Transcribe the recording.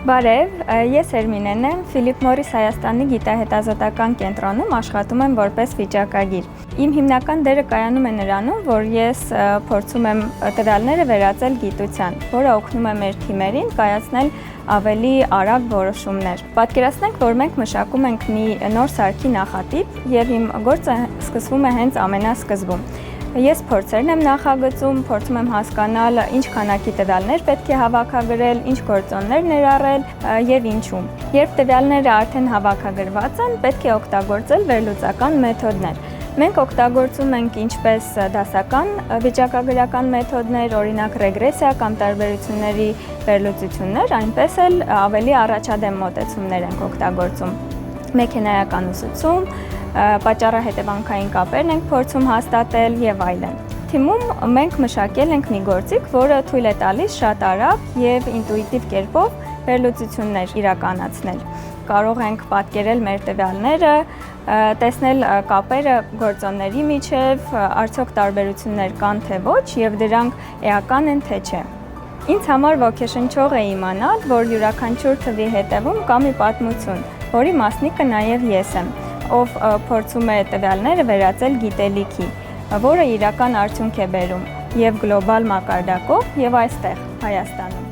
Բարև, ես Էրմինեն եմ, Ֆիլիպ Մորիս Հայաստանի գիտահետազոտական կենտրոնում աշխատում եմ որպես վիճակագիր։ Իմ հիմնական դերը կայանում է նրանում, որ ես փորձում եմ տվյալները վերածել գիտության, որը օգնում է մեր թիմերին կայացնել ավելի արագ որոշումներ։ Պատկերացնենք, որ մենք մշակում ենք մի նոր սարքի նախատիպ եւ իմ գործը սկսվում է հենց ամենասկզբում։ Ես փորձերն եմ նախագծում, փորձում եմ հասկանալ ինչ քանակի տվյալներ պետք է հավաքագրել, ինչ գործոններ ներառել եւ ինչու։ Երբ տվյալները արդեն հավաքագրված են, պետք է օգտագործել վերլուծական մեթոդներ։ Մենք օգտագործում ենք ինչպես դասական վիճակագրական մեթոդներ, օրինակ ռեգրեսիա կամ տարբերությունների վերլուծություններ, այնպես էլ ավելի առաջադեմ մոտեցումներ ենք օգտագործում։ Մեքենայական ուսուցում, պատճառահետևանքային կապերն ենք փորձում հաստատել եւ այլն։ Թիմում մենք մշակել ենք մի գործիք, որը թույլ է տալիս շատ արագ եւ ինտուիտիվ կերպով վերլուծություններ իրականացնել։ Կարող ենք պատկերել մեր տվյալները, տեսնել կապերը գործոնների միջև, արդյոք տարբերություններ կան թե ոչ եւ դրանք էական են թե չէ։ Ինձ համար ոգեշնչող է իմանալ, որ յուրաքանչյուր թվի հետևում կա մի պատմություն, որի մասնիկը նաեւ ես եմ, ով փորձում է տվյալները վերածել գիտելիքի, որը իրական արդյունք է բերում եւ գլոբալ մակարդակով եւ այստեղ Հայաստանում։